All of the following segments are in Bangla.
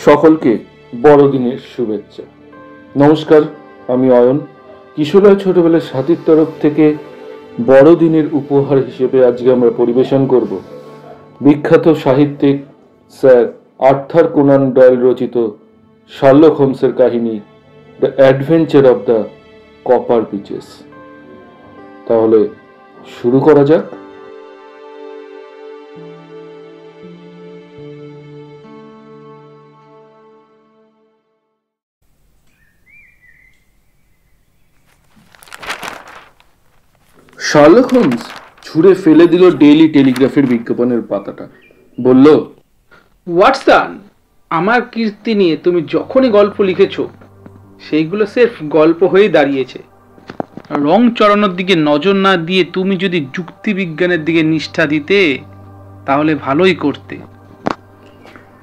সকলকে বড়দিনের শুভেচ্ছা। নমস্কার, আমি অয়ন। কিশোরয় ছোটবেলার সাথীর তরফ থেকে বড়দিনের উপহার হিসেবে আজকে আমরা পরিবেশন করব বিখ্যাত সাহিত্যিক স্যার আর্থার কোনান ডয়েল রচিত শার্লক হোমসের কাহিনী The Adventure of the Copper bitches. তাহলে শুরু করা যাক। শার্লক হোমস ছুঁড়ে ফেলে দিল ডেইলি টেলিগ্রাফের বিজ্ঞাপনের পাতাটা। বলল, ওয়াটসন, আমার কীর্তি নিয়ে তুমি যখনই গল্প লিখেছো সেইগুলো সির্ফ গল্প হয়েই দাঁড়িয়েছে। রং চড়ানোর দিকে নজর না দিয়ে তুমি যদি যুক্তিবিজ্ঞানের দিকে নিষ্ঠা দিতে তাহলে ভালোই করতে।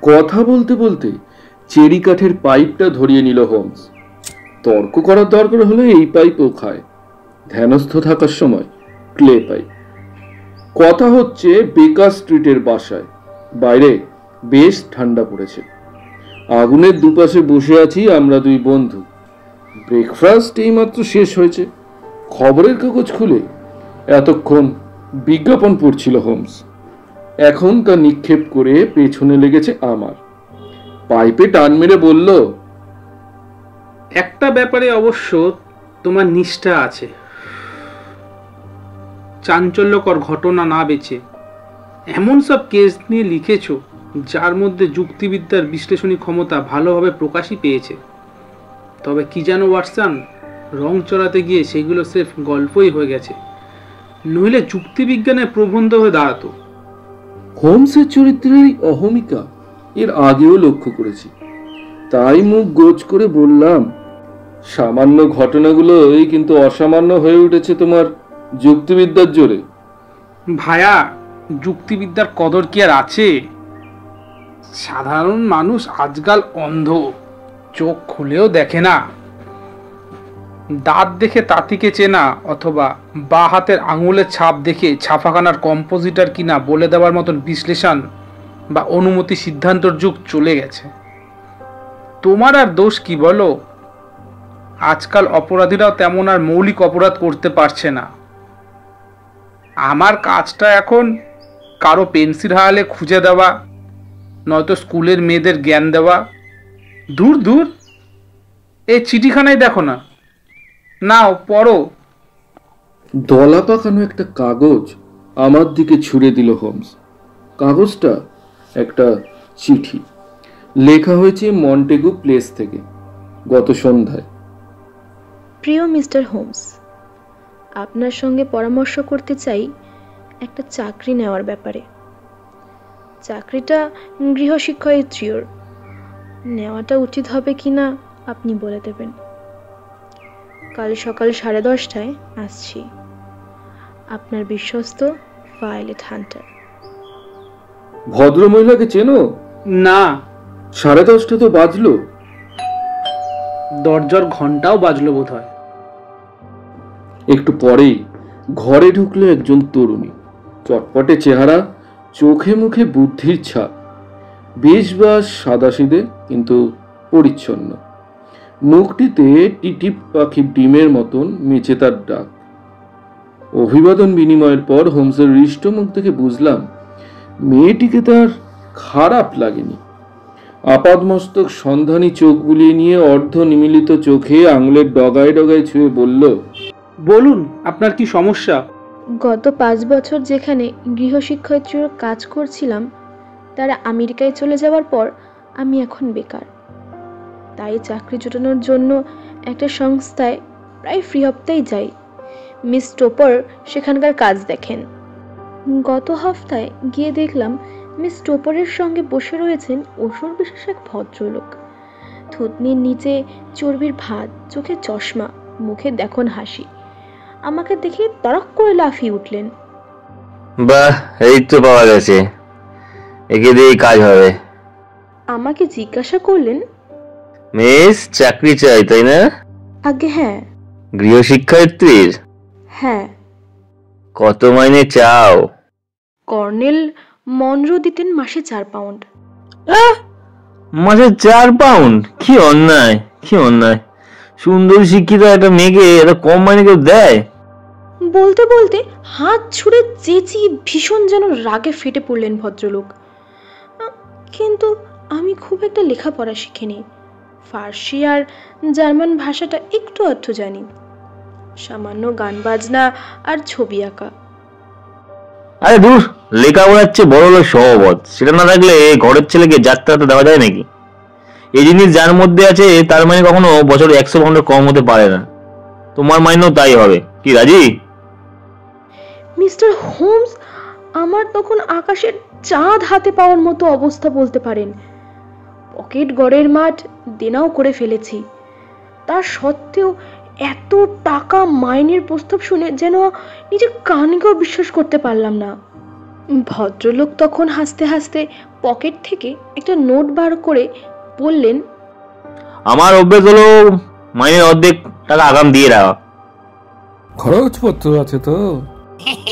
কথা বলতে বলতে চেরি কাঠের পাইপটা ধরিয়ে নিল হোমস। তর্ক করার দরকার হলে এই পাইপও খায়, ধ্যানস্থ থাকার সময় ক্লে পাইপ। কথা হচ্ছে বেকার স্ট্রিটের বাসায়। বাইরে বেশ ঠান্ডা পড়েছে। আগুনের দুপাশে বসে আছি আমরা দুই বন্ধু। ব্রেকফাস্ট এইমাত্র শেষ হয়েছে। খবরের কাগজ খুলে এতক্ষণ বিজ্ঞাপন পড়ছিল হোমস। এখন তা নিক্ষেপ করে পেছনে লেগেছে আমার। পাইপে টান মেরে বলল, একটা ব্যাপারে অবশ্য তোমার নিষ্ঠা আছে। চাঞ্চল্যকর ঘটনা না বেছে এমন সব কেস নিয়ে লিখেছো যার মধ্যে যুক্তিবিদ্যার বিশ্লেষণী ক্ষমতা ভালোভাবে প্রকাশই পেয়েছে। তবে কি জানো ওয়াটসন, রং চড়াতে গিয়ে সেগুলো সির্ফ গল্পই হয়ে গেছে, নইলে যুক্তিবিজ্ঞানের প্রবন্ধ হয়ে দাঁড়াতো। হোমসের চরিত্রের অহমিকা এর আগেও লক্ষ্য করেছি, তাই মুখ গোজ করে বললাম, সামান্য ঘটনাগুলোই কিন্তু অসামান্য হয়ে উঠেছে তোমার যুক্তিবিদ্যার জোরে। ভায়া, যুক্তিবিদ্যার কদর কি আর আছে? সাধারণ মানুষ আজকাল অন্ধ, চোখ খুলেও দেখে না। দাঁত দেখে তাঁতিকে চেনা অথবা বা হাতের আঙুলের ছাপ দেখে ছাপাখানার কম্পোজিটর কিনা বলে দেওয়ার মতন বিশ্লেষণ বা অনুমতি সিদ্ধান্তর যুগ চলে গেছে। তোমার আর দোষ কি বলো? আজকাল অপরাধীরাও তেমন আর মৌলিক অপরাধ করতে পারছে না। আমার কাজটা এখন কারো পেন্সিল হারালে খুঁজে দেওয়া, নয়তো স্কুলের মেয়েদের জ্ঞান দেওয়া। দূর দূর, এই চিঠিখানায় দেখো না, নাও পড়ো। দলা পাকানো একটা কাগজ আমার দিকে ছুঁড়ে দিল হোমস। কাগজটা একটা চিঠি, লেখা হয়েছে মন্টেগু প্লেস থেকে, গত সন্ধ্যায়। প্রিয় মিস্টার হোমস, আপনার সঙ্গে পরামর্শ করতে চাই একটা চাকরি নেওয়ার ব্যাপারে। চাকরিটা গৃহশিক্ষয়িত্রীর। নেওয়াটা উচিত হবে কিনা আপনি বলে দেবেন। কাল সকাল 10:30টায় আসছি। আপনার বিশ্বস্ত ভায়োলেট হান্টার। ভদ্রমহিলাকে চেনো? না। 10:30 তো বাজলো। দরজার ঘন্টাও বাজলো বোধ হয়। একটু পরেই ঘরে ঢুকলো একজন তরুণী, চটপটে চেহারা, চোখে মুখে বুদ্ধির ছাপ, বেশ বাস সাদাসিধে কিন্তু পরিচ্ছন্ন। মুখটিতে টিটিপ পাখির ডিমের মতন মেচে তার ডাক। অভিবাদন বিনিময়ের পর হোমসের হৃষ্ট মুখ থেকে বুঝলাম মেয়েটিকে তার খারাপ লাগেনি। আপাদমস্তক সন্ধানী চোখ বুলিয়ে নিয়ে অর্ধ নিমিলিত চোখে আঙুলের ডগায় ডগায় ছুঁয়ে বলল, বলুন, আপনার কি সমস্যা? গত 5 বছর যেখানে গৃহশিক্ষয়িত্রীর কাজ করছিলাম তারা আমেরিকায় চলে যাওয়ার পর আমি এখন বেকার। তাই চাকরি জোটানোর জন্য একটা সংস্থায় প্রায় ফ্রি হপ্তায় যাই। মিস টোপার সেখানকার কাজ দেখেন। গত হপ্তায় গিয়ে দেখলাম মিস টোপারের সঙ্গে বসে রয়েছেন অসুর বিশেষ এক ভদ্রলোক। থুতনির নিচে চর্বির ভাঁজ, চোখে চশমা, মুখে দেখুন হাসি। আমাকে দেখে তড়ক করে লাফিয়ে উঠলেন। বাহ, এই তো পাওয়া গেছে, একে দিয়েই কাজ হবে। আমাকে জিজ্ঞাসা করলেন, মিস, চাকরি চাই তাই না? আগে হ্যাঁ। গৃহশিক্ষয়িত্রীর? হ্যাঁ। কত মাইনে চাও? কর্নেল মনরো দিতেন মাসে 4 পাউন্ড। মাসে 4 পাউন্ড? কি অন্যায়, কি অন্যায়! সুন্দর শিক্ষিত একটা মেয়েকে এত কম মাইনে কেউ দেয়? বলতে বলতে হাত ছুঁড়ে চেঁচিয়ে ভীষণ যেন রাগে ফেটে পড়লেন ভদ্রলোক। কিন্তু আমি খুব একটা লেখাপড়া শিখিনি, ফার্সি আর জার্মান ভাষাটা একটু আধটু জানি, সামান্য গান বাজনা আর ছবি আঁকা। আরে দূর, লেখাপড়ার চেয়ে বড় হলো সহবত। সেটা না থাকলে ঘরের ছেলেকে যাত্রাতে দেওয়া যায় নাকি? এই জিনিস যার মধ্যে আছে তার মানে কখনো বছরে 100 পাউন্ডের কম হতে পারে না। তোমার মাইনেও তাই হবে, কি রাজি? মিস্টার হোমস আমার তখন আকাশের চাঁদ হাতে পাওয়ার মতো অবস্থা বলতে পারেন। পকেট গড়ের মাঠ দেনাও করে ফেলেছি, তা সত্ত্বেও এত টাকা মাইনের প্রস্তাব শুনে যেন নিজের কানকেও বিশ্বাস করতে পারলাম না। ভদ্রলোক তখন হাসতে হাসতে পকেট থেকে একটা নোট বার করে বললেন, আমার অভ্যেস হলো মাইনের অর্ধেক টাকা আগাম দিয়ে রাখা। খরচপত্র আছে তো?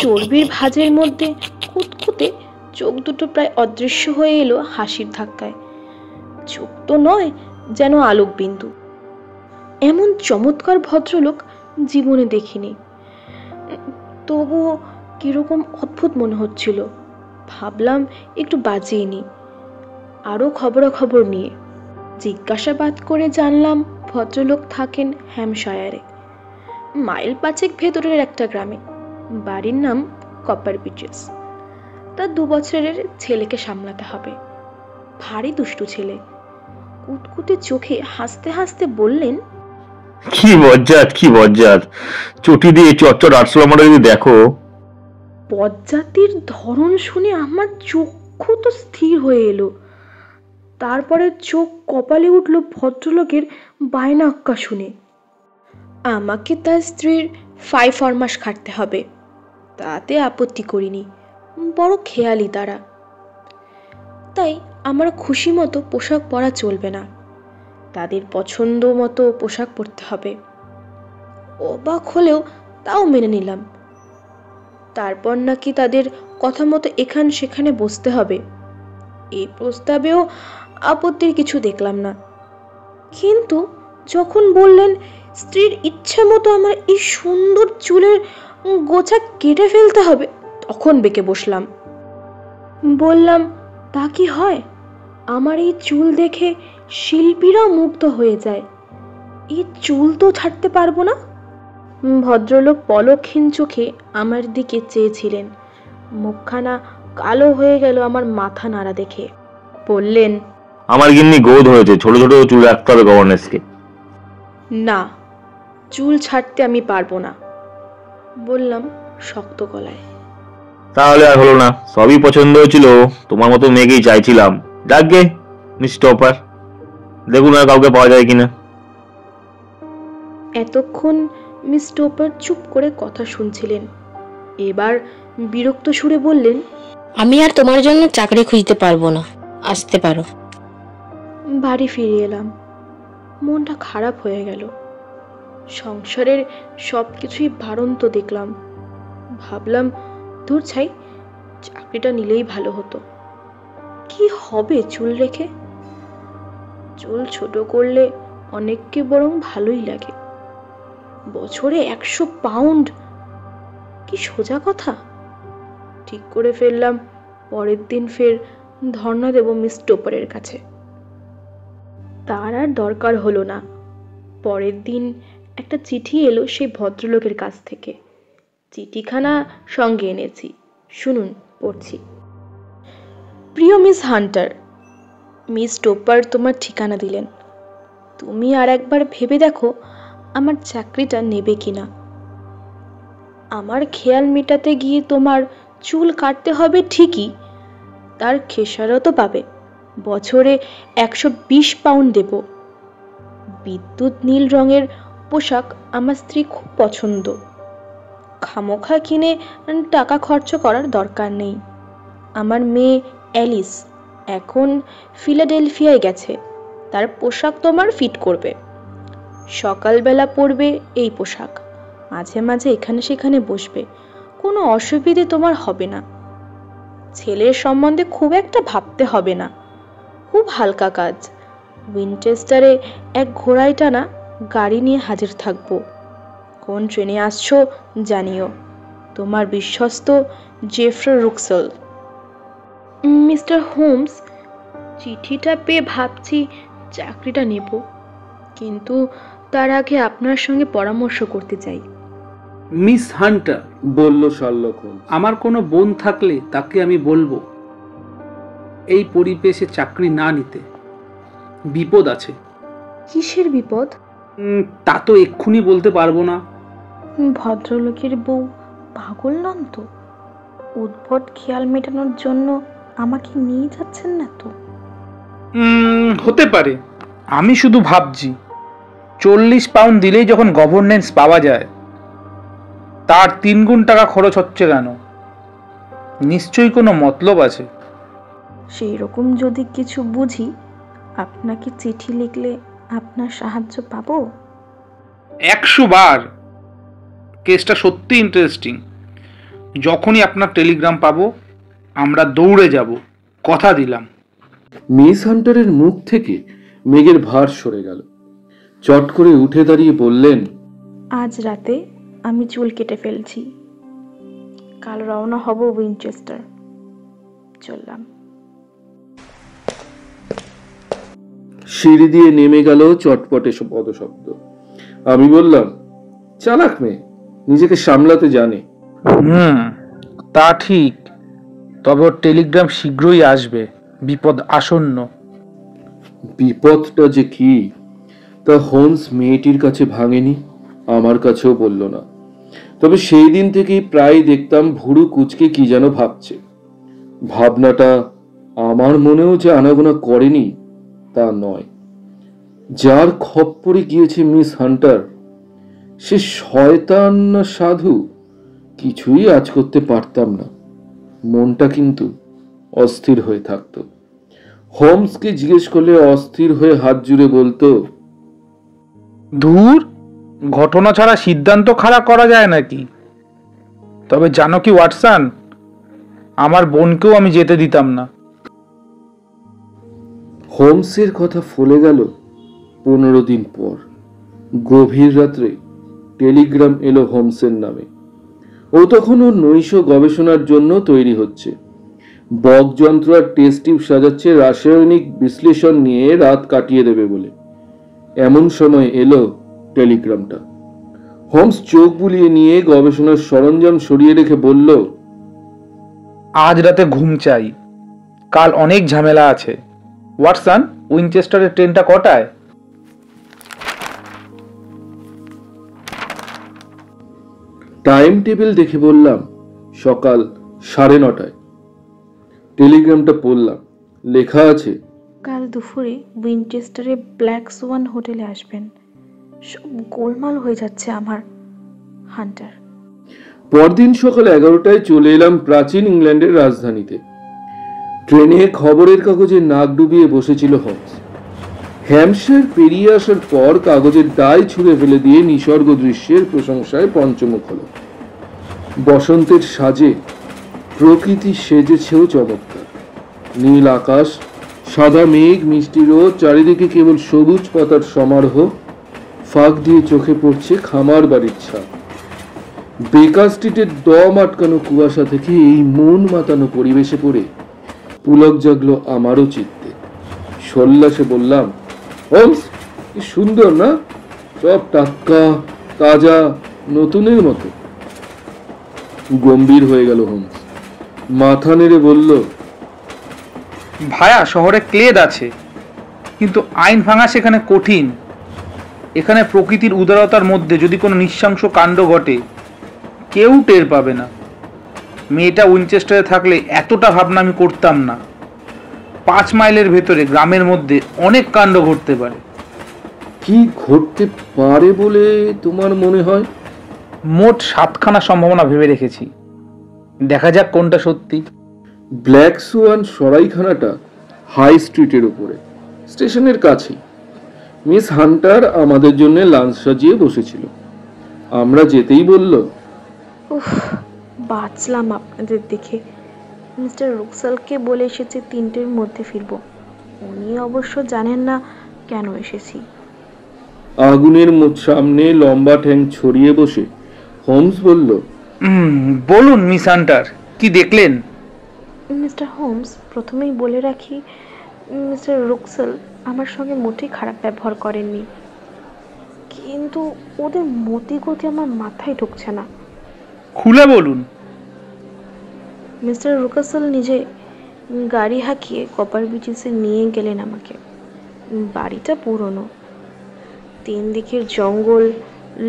চর্বির ভাঁজের মধ্যে কুতকুতে চোখ দুটো প্রায় অদৃশ্য হয়ে এলো হাসির ধাক্কায়। চোখ তো নয়, যেন আলোক বিন্দু। এমন চমৎকার ভদ্রলোক জীবনে দেখিনি। তবুও কিরকম অদ্ভুত মনে হচ্ছিল। ভাবলাম একটু বাজিয়ে নি, আরো খবরাখবর নিয়ে। জিজ্ঞাসাবাদ করে জানলাম ভদ্রলোক থাকেন হ্যাম্পশায়ারে, মাইল 5 ভেতরের একটা গ্রামে। বাড়ির নাম কপার বিচেস। তার 2 বছরের ছেলেকে সামলাতে হবে। ভারী দুষ্টু ছেলে। কুতকুতে চোখে হাসতে হাসতে বললেন, কি বজ্জাত, কি বজ্জাত! চটি দিয়ে চচ্চর 800 যদি দেখো। বজ্জাতির ধরন শুনে আমার চক্ষু তো স্থির হয়ে এলো। তারপরে চোখ কপালে উঠল ভদ্রলোকের বায়না আক্কা শুনে। আমাকে তার স্ত্রীর 5 ফরমাস খাটতে হবে, তাতে আপত্তি করিনি, বড় খেয়ালি তারা। তাই আমার খুশি মতো পোশাক পরা চলবে না, তাদের পছন্দ মতো পোশাক পরতে হবে। অবাক হলেও তাও মেনে নিলাম। তারপর নাকি তাদের কথা মতো এখান সেখানে বসতে হবে। এই প্রস্তাবেও আপত্তির কিছু দেখলাম না। কিন্তু যখন বললেন স্ত্রীর ইচ্ছা মতো আমার এই সুন্দর চুলের গোছা কেটে ফেলতে হবে, তখন বেঁকে বসলাম। বললাম, তা কি হয়? আমার এই চুল দেখে শিল্পীরাও মুগ্ধ হয়ে যায়। এই চুল তো ছাড়তে পারবো না। ভদ্রলোক পলকহীন চোখে আমার দিকে চেয়েছিলেন। মুখখানা কালো হয়ে গেল আমার মাথা নাড়া দেখে। বললেন, আমার গিন্নি গোদ হয়েছে, ছোট ছোট চুল রাখতে হবে গভর্নেন্সকে। না, চুল ছাড়তে আমি পারবো না, বললাম শক্ত গলায়। তাহলে আর হলো না, সবই পছন্দ হয়েছিল, তোমার মতো মেয়েকেই চাইছিলাম। যাকগে মিস টপার, দেখুন আর কাউকে পাওয়া যায় কিনা। এতক্ষণ মিস টোপার চুপ করে কথা শুনছিলেন। এবার বিরক্ত সুরে বললেন, আমি আর তোমার জন্য চাকরি খুঁজতে পারবো না, আসতে পারো। বাড়ি ফিরে এলাম। মনটা খারাপ হয়ে গেল। সংসারের সব কিছুই বাড়ন্ত দেখলাম। ভাবলাম, দূর ছাই, চাকরিটা নিলেই ভালো হতো। কি হবে চুল রেখে? চুল ছোট করলে অনেককে বরং ভালোই লাগে। বছরে 100 পাউন্ড, কি সোজা কথা। ঠিক করে ফেললাম পরের দিন ফের ধর্ণা দেব মিস টোপারের কাছে। তার আর দরকার হলো না। পরের দিন একটা চিঠি এলো সেই ভদ্রলোকের কাছ থেকে। চিঠিখানা সঙ্গে এনেছি, শুনুন, পড়ছি। প্রিয় মিস হান্টার, মিস টোপার তোমার ঠিকানা দিলেন। তুমি আর একবার ভেবে দেখো আমার চাকরিটা নেবে কিনা। আমার খেয়াল মেটাতে গিয়ে তোমার চুল কাটতে হবে ঠিকই, তার খেসারতও পাবে। বছরে 120 পাউন্ড দেব। বিদ্যুৎ নীল রঙের পোশাক আমার স্ত্রী খুব পছন্দ। খামোখা কিনে টাকা খরচ করার দরকার নেই। আমার মেয়ে অ্যালিস এখন ফিলাডেলফিয়ায় গেছে, তার পোশাক তোমার ফিট করবে। সকালবেলা পরবে এই পোশাক, মাঝে মাঝে এখানে সেখানে বসবে, কোনো অসুবিধে তোমার হবে না। ছেলের সম্বন্ধে খুব একটা ভাবতে হবে না, খুব হালকা কাজ। উইনচেস্টারে এক ঘোড়ায় টানা গাড়ি নিয়ে হাজির থাকবো। কোন ট্রেনে আসছো জানিও। তোমার বিশ্বস্ত জেফ্রে রুক্সেল। মিস্টার হোমস, চিঠিটা পেয়ে ভাবছি চাকরিটা নেব, কিন্তু তার আগে আপনার সঙ্গে পরামর্শ করতে চাই। মিস হান্টার, বলল শার্লক হোমস। আমার কোনো বোন থাকলে তাকে আমি বলবো এই পরিবেশে চাকরি না নিতে। বিপদ আছে। কিসের বিপদ? তা তো এক্ষুনি বলতে পারবো না। ভদ্রলোকের বউ পাগল নন তো? উদ্ভট খেয়াল মেটানোর জন্য আমাকে নিয়ে যাচ্ছেন না তো? হতে পারে। আমি শুধু ভাবছি 40 পাউন্ড দিলেই যখন গভর্নেন্স পাওয়া যায়, তার 3 গুণ টাকা খরচ হচ্ছে কেন? নিশ্চয়ই কোনো মতলব আছে। সেই রকম যদি কিছু বুঝি, আপনাকে চিঠি লিখলে আপনার সাহায্য পাবো। 100 বার। কেসটা সত্যি ইন্টারেস্টিং। যখনই আপনার টেলিগ্রাম পাবো আমরা দৌড়ে যাব, কথা দিলাম। মিস হান্টারের মুখ থেকে মেঘের ভার সরে গেল। চট করে উঠে দাঁড়িয়ে বললেন, আজ রাতে আমি চুল কেটে ফেলছি। কাল রওনা হব উইনচেস্টার। চললাম। সিঁড়ি দিয়ে নেমে গেল চটপটে পদশব্দ। আমি বললাম, চালাক মেয়ে, নিজেকে সামলাতে জানে। তা ঠিক, তবে ওর টেলিগ্রাম শীঘ্রই আসবে। বিপদ আসন্ন। বিপদটা যে কি তা হোমস মেয়েটির কাছে ভাঙেনি, আমার কাছেও বলল না। তবে সেই দিন থেকেই প্রায় দেখতাম ভুরু কুচকে কি যেন ভাবছে। ভাবনাটা আমার মনেও যে আনাগোনা করেনি তা নয়। যার খপ্পরে গিয়েছে মিস হান্টার, সে শয়তান না সাধু কিছুই আজ করতে পারতাম না। মনটা কিন্তু অস্থির হয়ে থাকতো। হোমসকে জিজ্ঞেস করলে অস্থির হয়ে হাত জুড়ে বলতো, দূর, ঘটনা ছাড়া সিদ্ধান্ত খাড়া করা যায় নাকি? তবে জানো কি ওয়াটসন, আমার বোনকেও আমি যেতে দিতাম না। হোমসের কথা ফলে গেল 15 দিন পর। গভীর রাত্রে টেলিগ্রাম এলো হোমসের নামে। ও তখন ওর নৈশ গবেষণার জন্য তৈরি হচ্ছে। বক যন্ত্র আর টেস্ট টিউব সাজাচ্ছে রাসায়নিক বিশ্লেষণ নিয়ে রাত কাটিয়ে দেবে বলে। এমন সময় এলো টেলিগ্রামটা। হোমস চোখ বুলিয়ে নিয়ে গবেষণার সরঞ্জাম সরিয়ে রেখে বলল, আজ রাতে ঘুম চাই, কাল অনেক ঝামেলা আছে। ওয়াটসন, উইনচেস্টারের ট্রেনটা কটায়? টাইম টেবিল দেখে বললাম, সকাল 9:30। টেলিগ্রামটা পড়লাম। লেখা আছে, কাল দুপুরে উইনচেস্টারে ব্ল্যাক সোয়ান হোটেলে আসবেন। সব গোলমাল হয়ে যাচ্ছে আমার। হান্টার। পরদিন সকাল 11টায় চলে এলাম প্রাচীন ইংল্যান্ডের রাজধানীতে। ট্রেনে খবরের কাগজে নাক ডুবিয়ে বসেছিল হোমস। হ্যাম্পশায়ার পেরিয়ে আসার পর কাগজের দায় ছুঁড়ে ফেলে দিয়ে নিসর্গ দৃশ্যের প্রশংসায় পঞ্চমুখ হলো। বসন্তের সাজে প্রকৃতি সেজেছেও চমৎকার। নীল আকাশ, সাদা মেঘ, মিষ্টি রোদ, চারিদিকে কেবল সবুজ পাতার সমারোহ। ফাঁক দিয়ে চোখে পড়ছে খামার বাড়ির ছাদ। বেকার স্ট্রিটের দম আটকানো কুয়াশা থেকে এই মন মাতানো পরিবেশে পড়ে পুলক জাগলো আমারও চিত্তে। সল্লাসে বললাম, হোমস, কি সুন্দর না? সব টাটকা, তাজা, নতুনের মতো। গম্ভীর হয়ে গেল হোমস। মাথা নেড়ে বলল, ভায়া, শহরে ক্লেদ আছে, কিন্তু আইন ভাঙা সেখানে কঠিন। এখানে প্রকৃতির উদারতার মধ্যে যদি কোনো নৃশংস কাণ্ড ঘটে, কেউ টের পাবে না। মেয়েটা উইনচেস্টারে থাকলে এতটা ভাবনা আমি করতাম না। 5 মাইলের ভেতরে গ্রামের মধ্যে অনেক কাণ্ড ঘটতে পারে। কি ঘটতে পারে বলে তোমার মনে হয়? মোট 7খানা সম্ভাবনা ভেবে রেখেছি, দেখা যাক কোনটা সত্যি। ব্ল্যাক সোয়ান সরাইখানাটা হাই স্ট্রিটের উপরে, স্টেশনের কাছেই। মিস হান্টার আমাদের জন্য লাঞ্চ সাজিয়ে বসেছিল। আমরা যেতেই বলল, উফ, বাঁচলাম আপনাদের দেখে। মিস্টার রুক্সেলকে বলে এসেছি 3টের মধ্যে ফিরবো। উনি অবশ্য জানেন না কেন এসেছি। আগুনের সামনে লম্বা ঠ্যাং ছড়িয়ে বসে হোমস বলল, বলুন মিস হান্টার, কি দেখলেন? মিস্টার হোমস, প্রথমেই বলে রাখি, মিস্টার রুকসেল আমার সঙ্গে মোটেই খারাপ ব্যবহার করেননি, কিন্তু ওদের মতিগতি আমার মাথায় ঢুকছে না। খুলে বলুন। মিস্টার রুকসেল নিজে গাড়ি হাঁকিয়ে কপার বিচিসে নিয়ে গেলেন আমাকে। বাড়িটা পুরনো, 3 দিকের জঙ্গল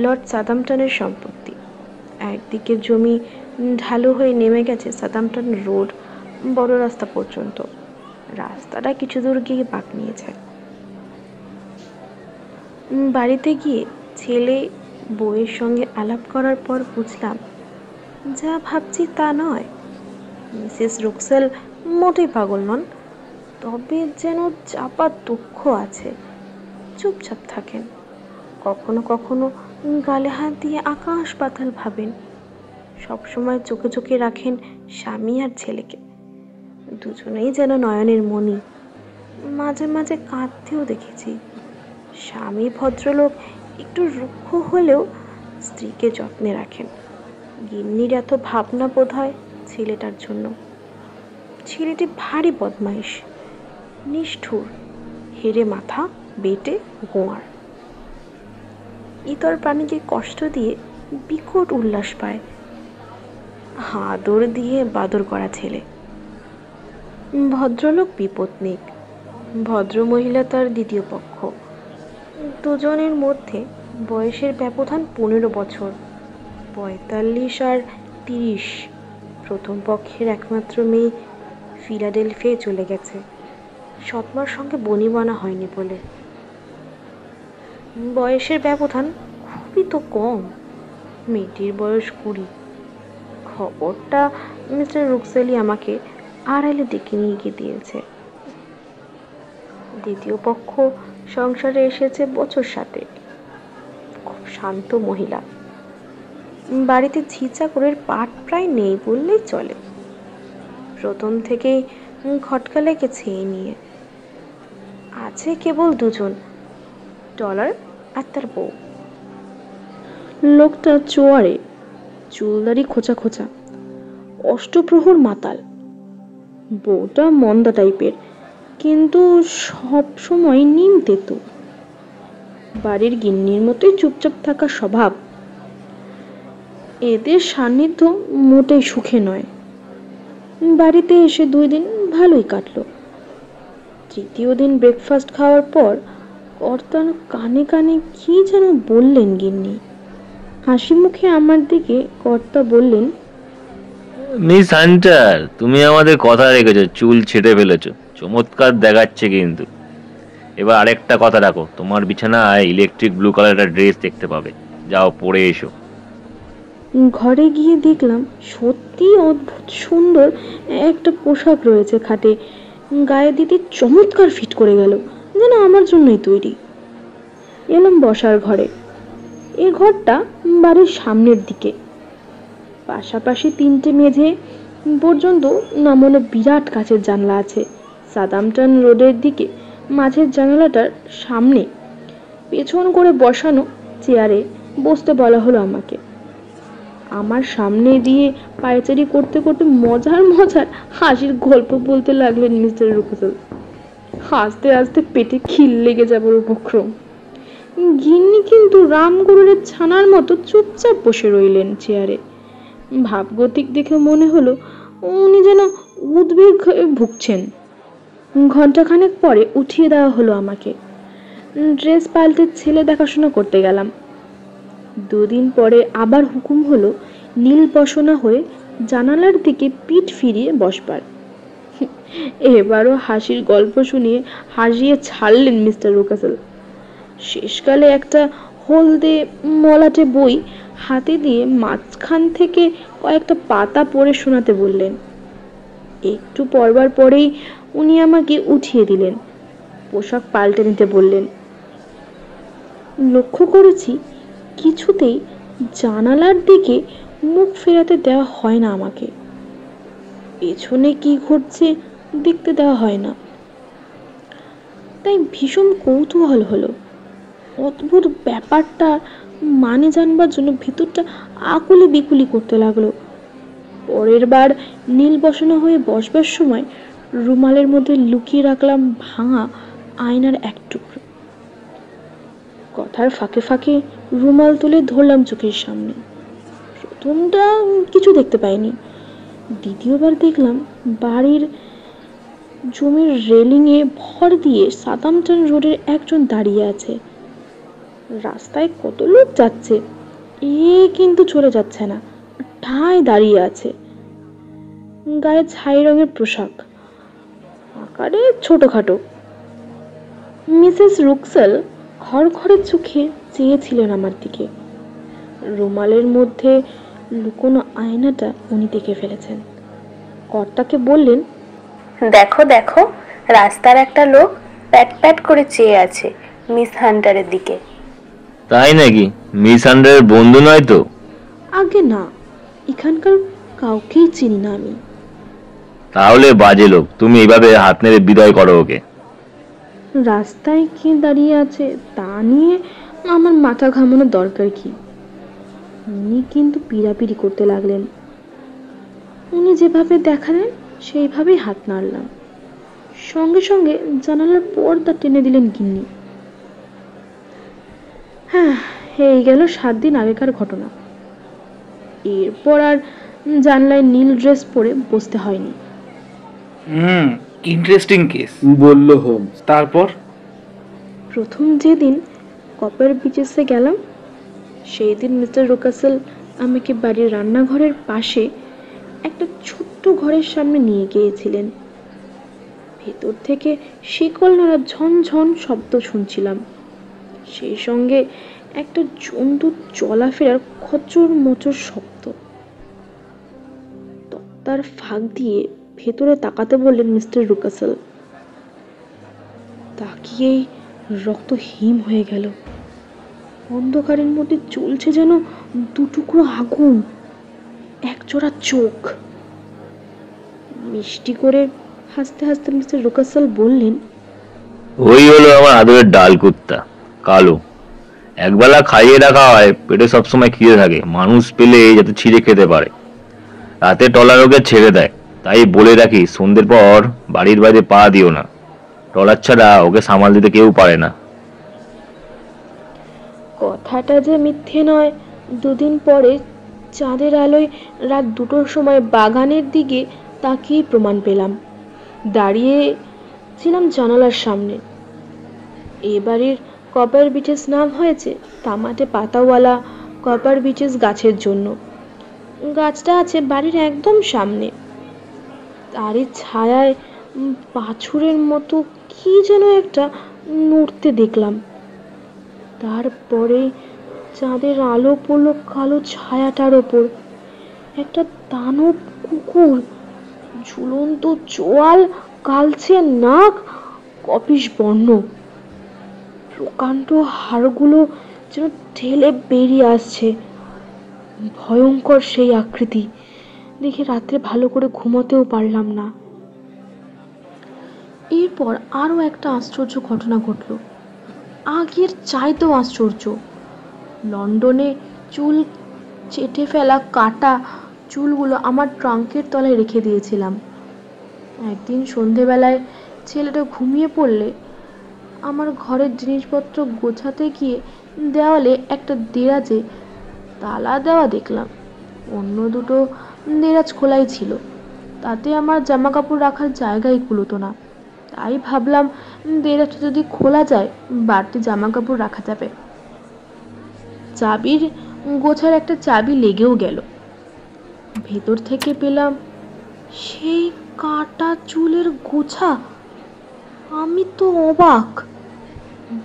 লর্ড সাদামটনের সম্পত্তি। একদিকের জমি ঢালু হয়ে নেমে গেছে সাদামটন রোড বড় রাস্তা পর্যন্ত। রাস্তাটা কিছু দূর গিয়ে বাঁক নিয়েছে। বাড়িতে গিয়ে ছেলে বউয়ের সঙ্গে আলাপ করার পর বুঝলাম যা ভাবছি তা নয়। মিসেস রুকসেল মোটেই পাগল নন, তবে যেন চাপা দুঃখ আছে। চুপচাপ থাকেন, কখনো কখনো গালে হাত দিয়ে আকাশ পাতাল ভাবেন। সবসময় চোখে চোখে রাখেন স্বামী আর ছেলেকে, দুজনেই যেন নয়নের মণি। মাঝে মাঝে কাঁদতেও দেখেছি। স্বামী ভদ্রলোক, একটু রুক্ষ হলেও স্ত্রীকে যত্নে রাখেন। গিন্নির এত ভাবনা বোধ হয় ছেলেটার জন্য। ছেলেটি ভারী বদমাইশ, নিষ্ঠুর, হেরে মাথা, বেটে গোয়ার। ইতর প্রাণীকে কষ্ট দিয়ে বিকট উল্লাস পায়। আদর দিয়ে বাদর করা ছেলে। ভদ্রলোক বিপত্নিক, ভদ্রমহিলা তার দ্বিতীয় পক্ষ। দুজনের মধ্যে বয়সের ব্যবধান 15 বছর, 45 আর 30। প্রথম পক্ষের একমাত্র মেয়ে ফিলাডেলফিয়ায় চলে গেছে, সৎমার সঙ্গে বনিবনা হয়নি বলে। বয়সের ব্যবধান খুবই তো কম, মেয়েটির বয়স 20। খবরটা মিস্টার রুকসেলি আমাকে আড়ালে ডেকে নিয়ে গিয়ে দিয়েছে। দ্বিতীয় পক্ষ সংসারে এসেছে বছর 7। খুব শান্ত মহিলা। বাড়িতে ঝিচাকরের পাট প্রায় নেই বললেই চলে। প্রথম থেকেই খটকা লেগেছে এই নিয়ে। আছে কেবল 2জন, ডলার আর তার বউ। লোকটা চোয়ারে, চুলদারি খোঁচা খোঁচা, অষ্টপ্রহর মাতাল। বউটা মন্দা টাইপের, কিন্তু সব সময় নিম তেতো। বাড়ির গিন্নির মতোই চুপচাপ থাকা স্বভাব। এদের সান্নিধ্য মোটেই সুখে নয়। বাড়িতে এসে 2 দিন ভালোই কাটলো। তৃতীয় দিন ব্রেকফাস্ট খাওয়ার পর কর্তার কানে কানে কি যেন বললেন গিন্নি। হাসি মুখে আমার দিকে কর্তা বললেন, মিস হান্টার, তুমি আমাদের কথা রেখেছো, চুল ছেটে ফেলেছো, চমৎকার দেখাচ্ছে কিন্তু। এবার আরেকটা কথা রাখো, তোমার বিছানায় ইলেকট্রিক ব্লু কালারের ড্রেস দেখতে পাবে, যাও পরে এসো। ঘরে গিয়ে দেখলাম সত্যি অদ্ভুত সুন্দর একটা পোশাক রয়েছে খাটে। গায়ে দিতে চমৎকার ফিট করে গেল, যেন আমার জন্যই তৈরি। এলাম বসার ঘরে। এই ঘরটা বাড়ির সামনের দিকে, পাশাপাশি 3টে মেঝে পর্যন্ত নামানো বিরাট কাচের জানলা আছে। সাদামটন রোডের দিকে মাঝের জানালাটার সামনে পেছন করে বসানো চেয়ারে বসতে বলা হলো আমাকে। আমার সামনে দিয়ে পায়চারি করতে করতে মজার মজার হাসির গল্প বলতে লাগলেন মিস্টার রুকসেল। হাসতে হাসতে পেটে খিল লেগে যাবার উপক্রম। গিন্নি কিন্তু রামগরুরের ছানার মতো চুপচাপ বসে রইলেন চেয়ারে। ভাবগতিক দেখে মনে হলো উনি যেন উদ্বেগ ভুগছেন। ঘন্টাখানেক পরে উঠিয়ে দেওয়া হলো আমাকে। ড্রেস পাল্টে ছেলে দেখাশোনা করতে গেলাম। 2 দিন পরে আবার হুকুম হলো নীল বসনা হয়ে জানালার দিকে পিঠ ফিরিয়ে বসবার। এবারও হাসির গল্প শুনিয়ে হাসিয়ে ছাড়লেন মিস্টার রুকসেল। শেষকালে একটা হলদে মলাটে বই হাতে দিয়ে মাঝখান থেকে কয়েকটা পাতা পড়ে শোনাতে বললেন। একটু পড়বার পরেই উনি আমাকে উঠিয়ে দিলেন, পোশাক পাল্টে নিতে বললেন। লক্ষ্য করেছি কিছুতেই জানালার দিকে মুখ ফেরাতে দেওয়া হয় না আমাকে। পেছনে কি ঘটছে দেখতে দেওয়া হয় না। তাই ভীষণ কৌতূহল হলো। অদ্ভুত ব্যাপারটা মানে জানবার জন্য ভিতরটা আকুলি বিকুলি করতে লাগলো। পরের বার নীল বসানো হয়ে বসবার সময় রুমালের মধ্যে লুকিয়ে রাখলাম ভাঙা আয়নার এক টুকরো। কথার ফাঁকে ফাঁকে রুমাল তুলে ধরলাম চোখের সামনে। প্রথমটা কিছু দেখতে পাইনি, দ্বিতীয়বার দেখলাম বাড়ির জমির রেলিংয়ে ভর দিয়ে সাদামটন রোডের একজন দাঁড়িয়ে আছে। রাস্তায় কত লোক যাচ্ছে, কিন্তু চলে যাচ্ছে না, ঠায় দাঁড়িয়ে আছে। গায়ে ছাই রঙের পোশাক, আকারে ছোটখাটো। মিসেস রুকসেল খড়খড়ে চোখে চেয়েছিলেন আমার দিকে। রুমালের মধ্যে লুকোনো আয়নাটা উনি দেখে ফেলেছেন। কর্তাকে বললেন, দেখো দেখো, রাস্তার একটা লোক প্যাট প্যাট করে চেয়ে আছে মিস হান্টারের দিকে। তাই নাকি? মিস হান্টারের বন্ধু নয় তো? আগে না, এখানকার কাউকেই চিনি না আমি। তাহলে বাজে লোক, তুমি এইভাবে হাত নেড়ে বিদায় করো ওকে। রাস্তায় কে দাঁড়িয়ে আছে তা নিয়ে আমার মাথা ঘামানোর দরকার কি? উনি কিন্তু পিড়াপিড়ি করতে লাগলেন। উনি যেভাবে দেখালেন সেইভাবেই হাত নাড়লাম। সঙ্গে সঙ্গে জানালার পর্দা টেনে দিলেন গিন্নি। হ্যাঁ, এই গেল 7 দিন আগেকার ঘটনা। এরপর আর জানলায় নীল ড্রেস পরে বসতে হয়নি। ইন্টারেস্টিং কেস, বলল হোমস। তারপর? প্রথম যেদিন কপার বিচেসে গেলাম, সেই দিন মিস্টার রুকাসেল আমাকে বাড়ির রান্নাঘরের পাশে একটা ছোট্ট ঘরের সামনে নিয়ে গিয়েছিলেন। ভেতর থেকে শিকল নাড়া ঝনঝন শব্দ শুনছিলাম, সেই সঙ্গে একটা জন্তুর চলাফেরার খচর মচর শব্দ। তার ফাঁক দিয়ে ভেতরে তাকাতে বললেন মিস্টার রুকাসেল। তাকিয়েই রক্ত হিম হয়ে গেল। অন্ধকারের মধ্যে চলছে যেন 2 টুকরো আগুন, একজোড়া চোখ। মিষ্টি করে হাসতে হাসতে মিস্টার রুকাসেল বললেন, ওই হলো আমার আদরের ডাল কুত্তা, কালো। একবেলা খাইয়ে রাখা হয়, পেটে সবসময় খিদে থাকে, মানুষ পেলে যাতে ছিঁড়ে খেতে পারে। রাতে টলার ওকে ছেড়ে দেয়, তাই বলে রাখি সন্ধ্যের পর বাড়ির বাইরে পা দিও না, টলার ছাড়া ওকে সামাল দিতে কেউ পারে না। কথাটা যে মিথ্যে নয়, 2 দিন পরে চাঁদের আলোয় রাত 2টোর সময় বাগানের দিকে তাকিয়ে প্রমাণ পেলাম। দাঁড়িয়ে ছিলাম জানালার সামনে। এ বাড়ির কপার বিচেস নাম হয়েছে তামাটে পাতাওয়ালা কপার বিচেস গাছের জন্য। গাছটা আছে বাড়ির একদম সামনে। তারই ছায়ায় বাছুরের মতো কি যেন একটা নড়তে দেখলাম। তারপরে চাঁদের আলো পড়ল কালো ছায়াটার ওপর। একটা দানব কুকুর, ঝুলন্ত চোয়াল, কালচে নাক, কপিস বর্ণ। প্রকাণ্ড হাড়গুলো যেন ঠেলে বেরিয়ে আসছে। ভয়ঙ্কর সেই আকৃতি দেখে রাত্রে ভালো করে ঘুমোতেও পারলাম না। এরপর আরো একটা আশ্চর্য ঘটনা ঘটল, আগের চাইতেও আশ্চর্য। লন্ডনে চুল চেটে ফেলা কাটা চুলগুলো আমার ট্রাঙ্কের তলায় রেখে দিয়েছিলাম। একদিন সন্ধেবেলায় ছেলেটা ঘুমিয়ে পড়লে আমার ঘরের জিনিসপত্র গোছাতে গিয়ে দেওয়ালে একটা দেরাজে তালা দেওয়া দেখলাম। অন্য দুটো দেরাজ খোলাই ছিল, তাতে আমার জামা কাপড় রাখার জায়গাই কুলোতো না। তাই ভাবলাম দেরাজটা যদি খোলা যায় বাড়তি জামা কাপড় রাখা যাবে। চাবির গোছার একটা চাবি লেগেও গেল। ভেতর থেকে পেলাম সেই কাটা চুলের গোছা। আমি তো অবাক।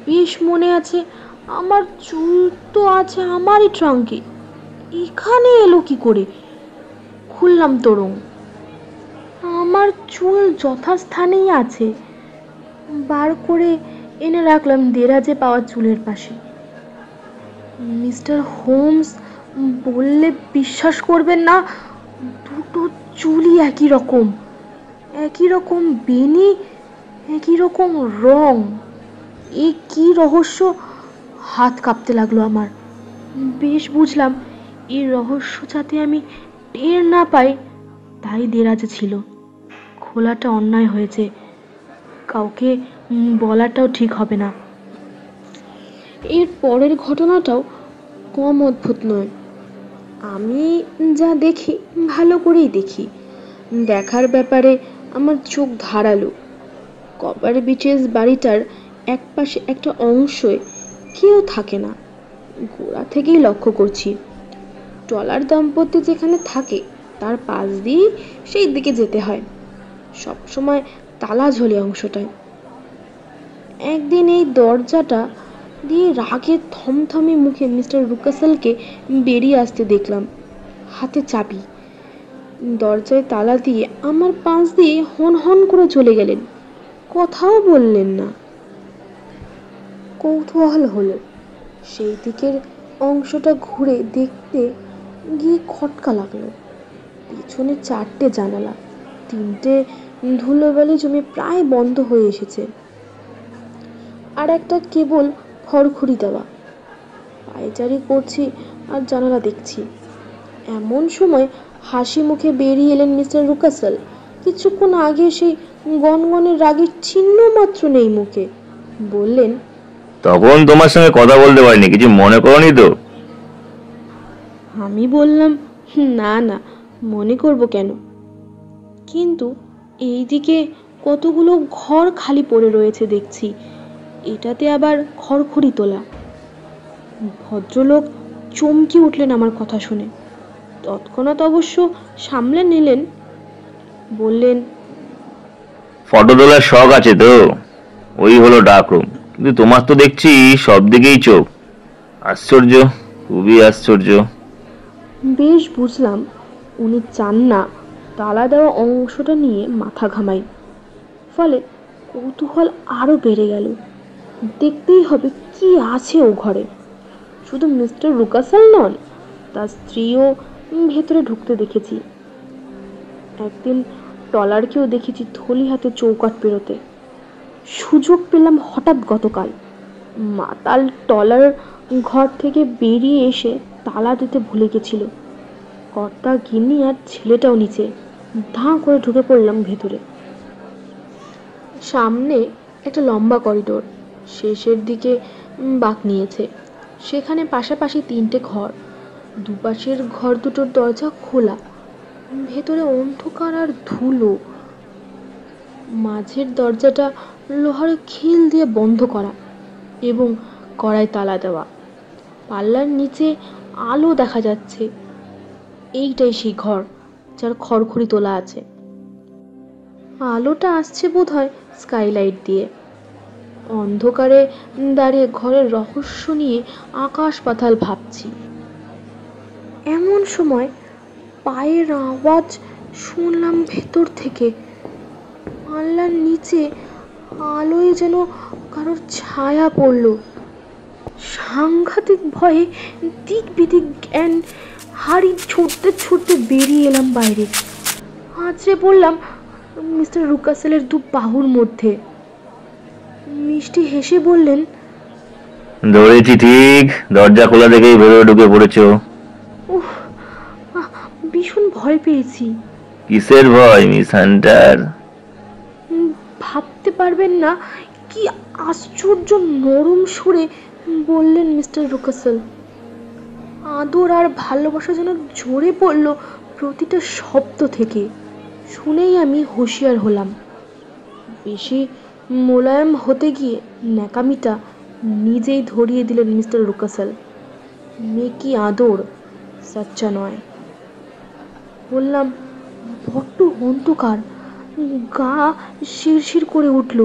বেশ মনে আছে, আমার চুল তো আছে আমারই ট্রাঙ্কে, এখানে এলো কি করে? খুললাম তোরং, আমার চুল যথাস্থানেই আছে। বার করে এনে রাখলাম দেরাজে পাওয়া চুলের পাশে। মিস্টার হোমস বললে বিশ্বাস করবেন না, দুটো চুলই একই রকম, একই রকম বেনি, একই রকম রং। এ কি রহস্য! হাত কাঁপতে লাগলো আমার। বেশ বুঝলাম এই রহস্য যাতে আমি টের না পাই তাই দেরাজে ছিল। খোলাটা অন্যায় হয়েছে, কাউকে বলাটাও ঠিক হবে না। এর পরের ঘটনাটাও কম অদ্ভুত নয়। আমি যা দেখি ভালো করেই দেখি, দেখার ব্যাপারে আমার চোখ ধারালো। কপার বিচেস বাড়িটার একপাশে একটা অংশে কেউ থাকে না, গোড়া থেকেই লক্ষ্য করছি। ট্রলার দম্পতি যেখানে থাকে তার পাশ দিয়ে সেই দিকে যেতে হয়, সবসময় তালা ঝোলে অংশটায়। একদিন এই দরজাটা দিয়ে রাগে থমথমে মুখে মিস্টার রুকাসেলকে বেরিয়ে আসতে দেখলাম, হাতে চাবি। দরজায় তালা দিয়ে আমার পাশ দিয়ে হন হন করে চলে গেলেন, কথাও বললেন না। কৌতূহল হলো, সেই দিকের অংশটা ঘুরে দেখতে গিয়ে খটকা লাগলো। পিছনে 4টে জানালা, 3টে ধুলোবালি জমে প্রায় বন্ধ হয়ে এসেছে, আর একটা কেবল খড়খড়ি দেওয়া। পায়চারি করছি আর জানালা দেখছি। এমন সময় হাসি মুখে বেরিয়ে এলেন মিস্টার রুকাসেল। কিছুক্ষণ আগে সেই গনগনের রাগের চিহ্ন মাত্র নেই মুখে। বললেন, তখন তোমার সঙ্গে কথা বলতে পারিনি, কিছু মনে করনি তো? আমি বললাম, না না, মনে করব কেন? কিন্তু এইদিকে কতগুলো ঘর খালি পড়ে রয়েছে দেখছি, এটাতে আবার খড়খড়ি তোলা। ভদ্রলোক চমকে উঠলেন আমার কথা শুনে, তৎক্ষণাৎ অবশ্য সামলে নিলেন। বললেন, ফটো তোলার শখ আছে তো, ওই হলো ডার্ক রুম। কিন্তু তোমার তো দেখছি সব দিকেই চোখ। আশ্চর্য, খুবই আশ্চর্য। বেশ বুঝলাম উনি চান না তালা দেওয়া অংশটা নিয়ে মাথা ঘামাই। ফলে কৌতূহল আরো বেড়ে গেল, দেখতেই হবে কি আছে ও ঘরে। শুধু মিস্টার রুকাসেল নন, তার স্ত্রীও ভেতরে ঢুকতে দেখেছি। একদিন ট্রলারকেও দেখেছি থলি হাতে চৌকাঠ পেরোতে। সুযোগ পেলাম হঠাৎ গতকাল। মাতাল ট্রলার ঘর থেকে বেরিয়ে এসে তালা দিতে ভুলে গেছিল। কর্তা, গিন্নি আর ছেলেটাও নিচে। ধাঁ করে ঢুকে পড়লাম ভেতরে। সামনে একটা লম্বা করিডোর, শেষের দিকে বাঁক নিয়েছে। সেখানে পাশাপাশি 3টে ঘর, দুপাশের ঘর দুটোর দরজা খোলা। ভেতরে অন্ধকার আর ধুলো। মাঝের দরজাটা লোহার খিল দিয়ে বন্ধ করা এবং কড়ায় তালা দেওয়া। পাল্লার নিচে আলো দেখা যাচ্ছে। এইটাই সেই ঘর যার খড়খড়ি তোলা আছে। আলোটা আসছে বোধহয় স্কাইলাইট দিয়ে। অন্ধকারে দাঁড়িয়ে ঘরের রহস্য নিয়ে আকাশ পাতাল ভাবছি। এমন সময় পায়ের আওয়াজ শুনলাম ভেতর থেকে। পাল্লার নিচে আলোয় যেন কারোর ছায়া পড়ল। সাংঘাতিক ভয়ে দিক বিদিক জ্ঞান হাড়ি ছুটতে ছুটতে বেরিয়ে এলাম বাইরে। আঁচড়ে পড়লাম মিস্টার রুকাসেলের দু বাহুর মধ্যে। মিষ্টি হেসে বললেন, ধরেছি ঠিক, দরজা খোলা দেখেই ভেতরে ঢুকে পড়েছো। উহ, ভীষণ ভয় পেয়েছি। কিসের ভয়, মিস হান্টার? ভাবতে পারবেন না কি আশ্চর্য নরম সুরে বললেন মিস্টার রুকাসেল। আদর আর ভালোবাসা যেন ঝরে পড়ল প্রতিটা শব্দ থেকে। শুনেই আমি হুঁশিয়ার হলাম। বেশি মোলায়েম হতে গিয়ে ন্যাকামিটা নিজেই ধরিয়ে দিলেন মিস্টার রুকাসেল। মেয়ে কি আদর, সচ্চা নয়। বললাম, বড্ড অন্ধকার, গা শিরশির করে উঠল।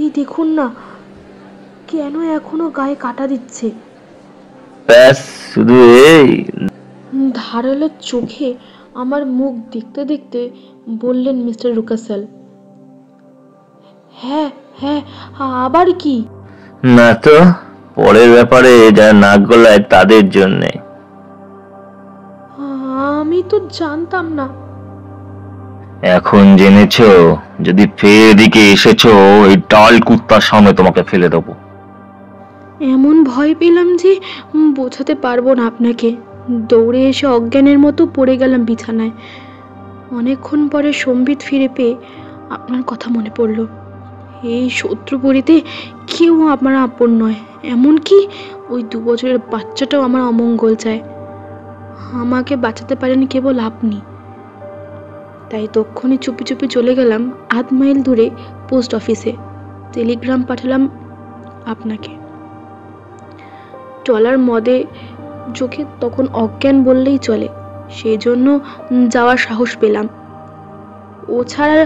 এই দেখুন না, কেন এখনো গায়ে কাটা দিচ্ছে। ব্যাস, শুধু এই? ধারালো চোখে আমার মুখ দেখতে দেখতে বললেন মিস্টার রুকাসেল, হ্যাঁ হ্যাঁ, আবার কি? না তো, পরের ব্যাপারে যারা নাক গলায় তাদের জন্যে। আমি তো জানতাম না। এখন জেনেছো, যদি ফের এদিকে এসেছো এই ডাল কুত্তার সামনে তোমাকে ফেলে দেবো। এমন ভয় পেলাম যে বোঝাতে পারবো না আপনাকে। দৌড়ে এসে অজ্ঞানের মতো পড়ে গেলাম বিছানায়। অনেকক্ষণ পরে সম্বিত ফিরে পেয়ে আপনার কথা মনে পড়ল। এই শত্রুপুরীতে কেউ আমার আপন নয়, এমনকি ওই 2 বছরের বাচ্চাটাও আমার অমঙ্গল চায়। আমাকে বাঁচাতে পারেন কেবল আপনি। তাই তক্ষণই চুপি চুপি চলে গেলাম 8 মাইল দূরে পোস্ট অফিসে। টেলিগ্রাম পাঠালাম আপনাকে। ট্রলার মদে চোখে তখন অজ্ঞান বললেই চলে, সেই জন্য যাওয়ার সাহস পেলাম। ও ছাড়া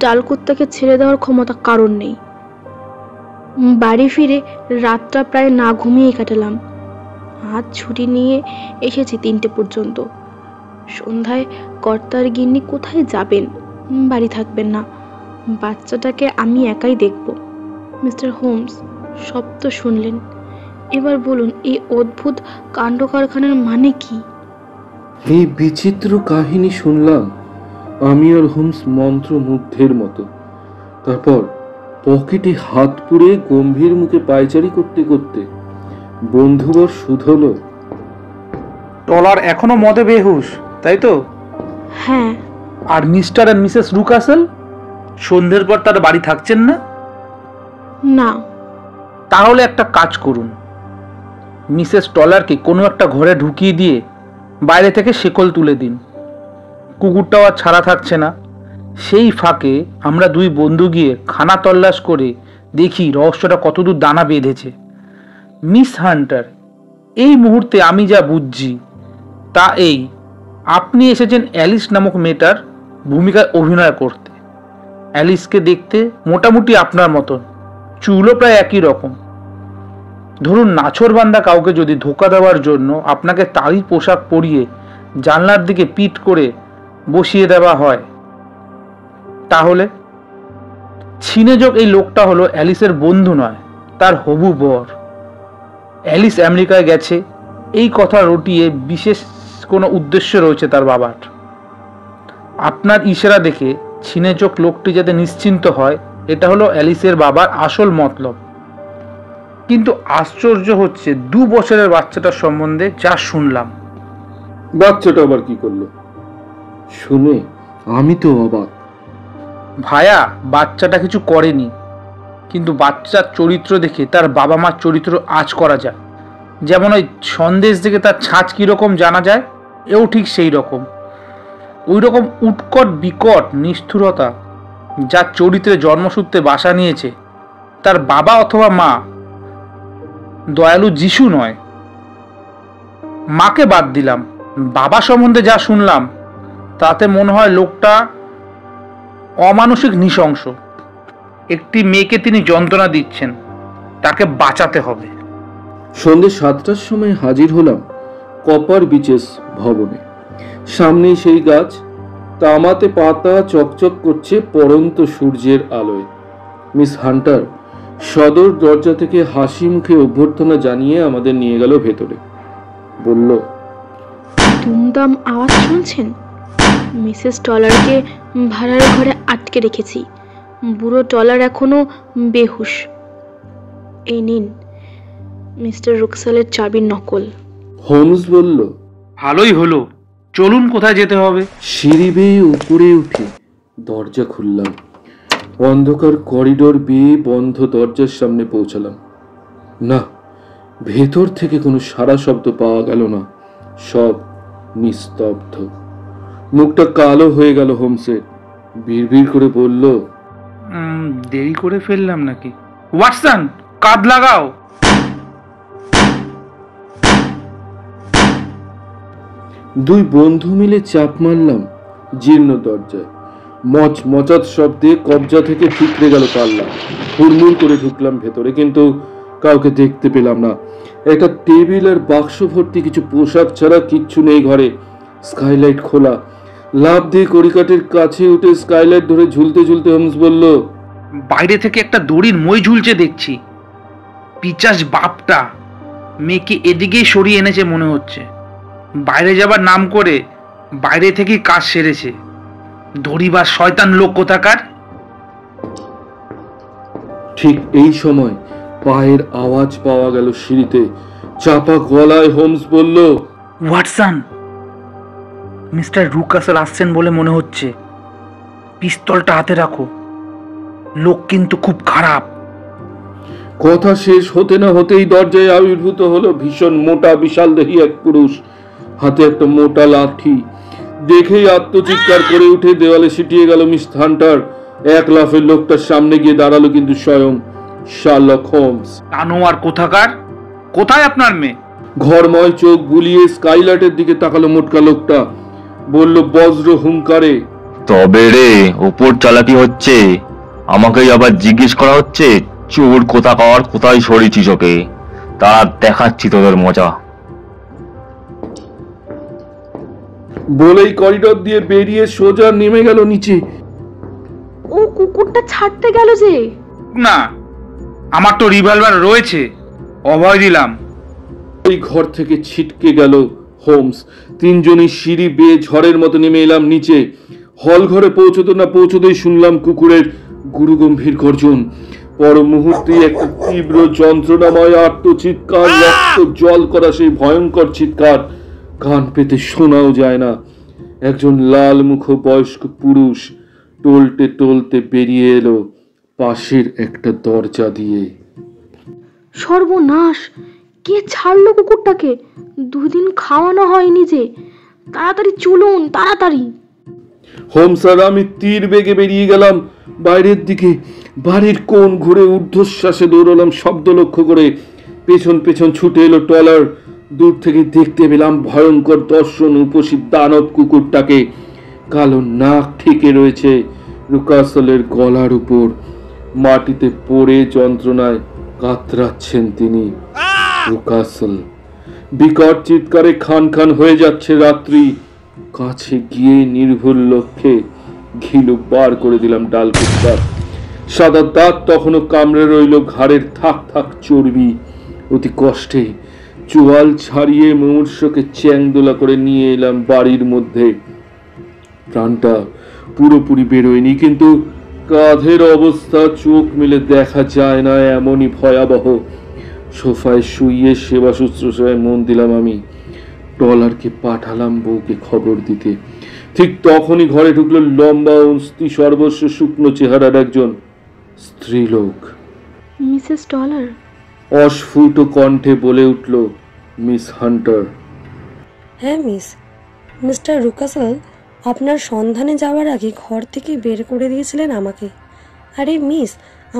ডালকুত্তাকে ছেড়ে দেওয়ার ক্ষমতা কারণ নেই। বাড়ি ফিরে রাতটা প্রায় না ঘুমিয়ে কাটালাম। আজ ছুটি নিয়ে এসেছি 3টে পর্যন্ত। সন্ধ্যায় কর্তার গিন্নি কোথায় যাবেন, বাড়ি থাকবেন না। বাচ্চাটাকে আমি একাই দেখব। মিস্টার হোমস, সব তো শুনলেন, এবার বলুন এই অদ্ভুত কাণ্ড কারখানার মানে কি? এই বিচিত্র কাহিনী শুনলাম আমি আর হোমস মন্ত্রমুগ্ধের মতো। তারপর পকেটে হাত পুরে গম্ভীর মুখে পায়চারি করতে করতে বন্ধুবর শুধলো, ট্রলার এখনো মদে বেহুশ, তাই তো? হ্যাঁ। আর মিস্টার আর মিসেস রুকাসেল সন্ধ্যের পর তারা বাড়ি থাকছেন না? না। তাহলে একটা কাজ করুন, মিসেস ট্রলারকে কোনো একটা ঘরে ঢুকিয়ে দিয়ে বাইরে থেকে শেকল তুলে দিন। কুকুরটাও আর ছাড়া থাকছে না। সেই ফাঁকে আমরা 2 বন্ধু গিয়ে খানা তল্লাশ করে দেখি রহস্যটা কতদূর দানা বেঁধেছে। মিস হান্টার, এই মুহূর্তে আমি যা বুঝছি তা এই, আপনি এসেছেন অ্যালিস নামক মেয়েটার ভূমিকায় অভিনয় করতে। অ্যালিসকে দেখতে মোটামুটি আপনার মতন, চুলও প্রায় একই রকম। ধরুন নাছোড়বান্দা কাউকে যদি ধোকা দেওয়ার জন্য আপনাকে তারই পোশাক পরিয়ে জানলার দিকে পিট করে বসিয়ে দেওয়া হয়, তাহলে ছিনেযোগ এই লোকটা হলো অ্যালিসের বন্ধু নয়, তার হবু বর। অ্যালিস আমেরিকায় গেছে এই কথা রটিয়ে বিশেষ কোনো উদ্দেশ্য রয়েছে তার বাবার। আপনার ইশারা দেখে ছিনেযোগ লোকটি যাতে নিশ্চিন্ত হয়, এটা হলো অ্যালিসের বাবার আসল মতলব। কিন্তু আশ্চর্য হচ্ছে 2 বছরের বাচ্চাটার সম্বন্ধে যা শুনলাম। বাচ্চাটা আবার কি করলো? শুনে আমি তো অবাক। ভায়া, বাচ্চাটা কিছু করেনি, কিন্তু বাচ্চার চরিত্র দেখে তার বাবা মার চরিত্র আঁচ করা যায়। যেমন ওই সন্দেশ দেখে তার ছাঁচ কীরকম জানা যায়, এও ঠিক সেই রকম। ওই রকম উৎকট বিকট নিষ্ঠুরতা যার চরিত্রে জন্মসূত্রে বাসা নিয়েছে, তার বাবা অথবা মা দয়ালু যিশু নয়। মাকে বাদ দিলাম, বাবা সম্বন্ধে যা শুনলাম তাতে মনে হয় লোকটা অমানসিক নৃশংস। একটি মেয়েকে তিনি যন্ত্রণা দিচ্ছেন, তাকে বাঁচাতে হবে। সন্ধ্যে 7টার সময় হাজির হলাম কপার বিচেস ভবনে। সামনেই সেই গাছ, তামাতে পাতা চকচক করছে পড়ন্ত সূর্যের আলোয়। মিস হান্টার সদর দরজা থেকে হাসি মুখে অভ্যর্থনা জানিয়ে আমাদের নিয়ে গেল ভেতরে। বলল, দুমদাম আওয়াজ শুনছেন? মিসেস ট্রলারকে ভাড়ার ঘরে আটকে রেখেছি। বুড়ো ট্রলার এখনো বেহুশ। এই নিন মিস্টার রুকসেলের চাবির নকল। হোমস বলল, ভালোই হলো, চলুন কোথায় যেতে হবে। সিঁড়ি বেয়ে উপরে উঠে দরজা খুললাম। অন্ধকার করিডোর বেয়ে বন্ধ দরজার সামনে পৌঁছালাম। না, ভেতর থেকে কোনো সারা শব্দ পাওয়া গেল না, সব নিস্তব্ধ। মুখটা কালো হয়ে গেল হোমসের। বিড়বিড় করে বলল, দেরি করে ফেললাম নাকি? ওয়াটসন, কাঁধ লাগাও। দুই বন্ধু মিলে চাপ মারলাম জীর্ণ দরজায়। মচাত শব্দে কবজা থেকে ঠিকরে গেল পাল্লা। হুড়মুড় করে ঢুকলাম ভেতরে, কিন্তু কাউকে দেখতে পেলাম না। একটা টেবিল আর বাক্স ভর্তি কিছু পোশাক ছাড়া কিচ্ছু নেই ঘরে। স্কাইলাইট খোলা। লাফ দিয়ে কড়িকাঠের কাছে উঠে স্কাইলাইট ধরে ঝুলতে ঝুলতে হোমস বলল, বাইরে থেকে একটা দড়ির মই ঝুলছে দেখছি। পিচাস বাপটা মেয়েকে এদিকেই সরিয়ে এনেছে মনে হচ্ছে। বাইরে যাবার নাম করে বাইরে থেকেই কাজ সেরেছে। দড়িবার শয়তান লোক কোথাকার। ঠিক এই সময় পায়ের আওয়াজ পাওয়া গেল সিঁড়িতে। চাপা গলায় হোমস বলল, ওয়াটসন, মিস্টার রুকাসেল আসছেন বলে মনে হচ্ছে। পিস্তলটা হাতে রাখো, লোক কিন্তু খুব খারাপ। কথা শেষ হতে না হতেই দরজায় আবির্ভূত হলো ভীষণ মোটা বিশাল দেহী এক পুরুষ, হাতে একটা মোটা লাঠি। দেখেই আত্মচিৎকার করে উঠে দেওয়ালে সিটিয়ে গেল মিস হান্টার। এক লাফের লোকটার সামনে গিয়ে দাঁড়ালো কিন্তু স্বয়ং শার্লক হোমস। আনোয়ার কোথাকার? কোথায় আপনার মেয়ে? ঘরময় চোখ বুলিয়ে স্কাইলাইটের দিকে তাকালো মোটকা লোকটা, বলল বজ্র হুঙ্কারে, তবে রে ওপর চালাকি হচ্ছে, আমাকেই আবার জিজ্ঞেস করা হচ্ছে চোর কোথাকার, কোথায় সরিয়েছিস ওকে, তা দেখাচ্ছি তোদের মজা। বলেই করিডর দিয়ে বেরিয়ে সোজা নেমে গেল নিচে। ও কুকুরটা ছাড়তে গেল যে। না, আমার তো রিভলভার রয়েছে, অভয় দিলাম। ওই ঘর থেকে ছিটকে গেল হোমস। তিনজনই সিঁড়ি বেয়ে ঝড়ের মতো নেমে এলাম নিচে। হল ঘরে পৌঁছতে না পৌঁছতেই শুনলাম কুকুরের গুরুগম্ভীর গর্জন। পর মুহূর্তেই একটা তীব্র যন্ত্রণাময় আর্তচিৎকার, রক্ত জল করা সেই ভয়ঙ্কর চিৎকার কান পেতে শোনাও যায় না। একজন লাল মুখ বয়স্ক পুরুষ টলতে টলতে বেরিয়ে এলো পাশের একটা দরজা দিয়ে। সর্বনাশ, কে ছাড়লো কুকুরটাকে? 2 দিন খাওয়ানো হয়নি যে। তাড়াতাড়ি চলুন, তাড়াতাড়ি। হোমস আর আমি তীর বেগে বেরিয়ে গেলাম বাইরের দিকে। বাড়ির কোণ ঘুরে ঊর্ধ্বশ্বাসে দৌড়ালাম শব্দ লক্ষ্য করে। পেছন পেছন ছুটে এলো টলার। দূর থেকে দেখতে পেলাম ভয়ঙ্কর দর্শন উপসী দানব কুকুরটাকে। কালো নাক ঠেকে রয়েছে রুকাসলের গলার উপর। মাটিতে পড়ে যন্ত্রণায় কাতরাচ্ছেন তিনি। রুকাসল বিকট চিৎকারে খান খান হয়ে যাচ্ছে রাত্রি। কাছে গিয়ে নির্ভুল লক্ষ্যে ঘিলু বার করে দিলাম ডাল কুত্তার। সাদা দাঁত তখনও কামড়ে রইল ঘাড়ের থাক থাক চর্বি। অতি কষ্টে চোয়াল ছাড়িয়ে মুমূর্ষকে চ্যাংদোলা করে নিয়ে এলাম বাড়ির মধ্যে। প্রাণটা পুরোপুরি বেরোয়নি, কিন্তু কাঁধের অবস্থা চোখ মেলে দেখা যায় না, এমনই ভয়াবহ। সোফায় শুইয়ে সেবা শুশ্রূষায় মন দিলাম আমি। টলারকে পাঠালাম বউকে খবর দিতে। ঠিক তখনই ঘরে ঢুকলো লম্বা অস্থি সর্বস্ব শুকনো চেহারার একজন স্ত্রীলোক। মিসেস টলার। অস্ফুট কণ্ঠে বলে উঠল মিস হান্টার। হ্যাঁ মিস, মিস্টার রুকাসল আপনার সন্ধানে যাওয়ার আগে ঘর থেকে বের করে দিয়েছিলেন আমাকে। আরে মিস,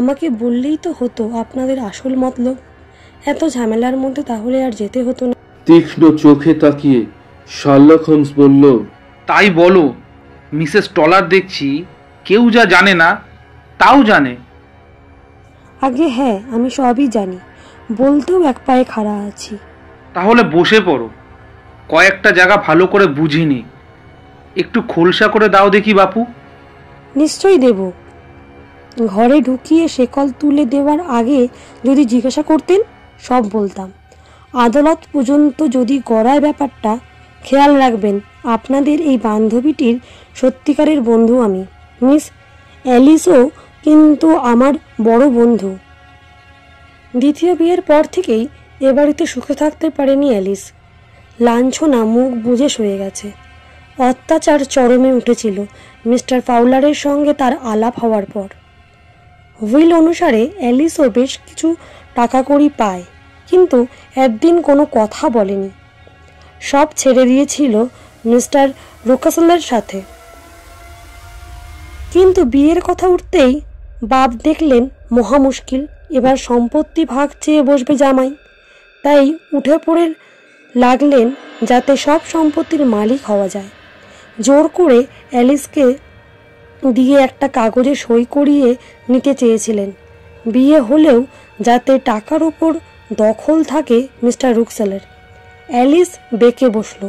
আমাকে বললেই তো হতো আপনাদের আসল মতলব। এত ঝামেলার মধ্যে তাহলে আর যেতে হতো না। তীক্ষ্ণ চোখে তাকিয়ে শার্লক হোমস বলল, তাই বলো, মিসেস টলার দেখছি কেউ যা জানে না তাও জানে। আগে হ্যাঁ, আমি সবই জানি, বলতেও এক পায়ে খাড়া আছি। তাহলে বসে পড়ো, কয়েকটা জায়গা ভালো করে বুঝিনি, একটু খোলসা করে দাও দেখি বাপু। নিশ্চয়ই দেব। ঘরে ঢুকিয়ে শেকল তুলে দেওয়ার আগে যদি জিজ্ঞাসা করতেন সব বলতাম। আদালত পর্যন্ত যদি গড়ায় ব্যাপারটা, খেয়াল রাখবেন আপনাদের এই বান্ধবীটির সত্যিকারের বন্ধু আমি। মিস অ্যালিসও কিন্তু আমার বড় বন্ধু। দ্বিতীয় বিয়ের পর থেকেই এ বাড়িতে সুখে থাকতে পারেনি অ্যালিস। লাঞ্ছনা মুখ বুজে সয়ে গেছে। অত্যাচার চরমে উঠেছিল মিস্টার ফাউলারের সঙ্গে তার আলাপ হওয়ার পর। উইল অনুসারে অ্যালিসও বেশ কিছু টাকা কড়ি পায়, কিন্তু একদিন কোনো কথা বলেনি। সব ছেড়ে দিয়েছিল মিস্টার রুকাসলের সাথে। কিন্তু বিয়ের কথা উঠতেই বাপ দেখলেন মহা মুশকিল, এবার সম্পত্তি ভাগ চেয়ে বসবে জামাই। তাই উঠে পড়ে লাগলেন যাতে সব সম্পত্তির মালিক হওয়া যায়। জোর করে অ্যালিসকে দিয়ে একটা কাগজে সই করিয়ে নিতে চেয়েছিলেন। বিয়ে হলেও যাতে টাকার উপর দখল থাকে মিস্টার রুকাসলের। অ্যালিস বেঁকে বসল।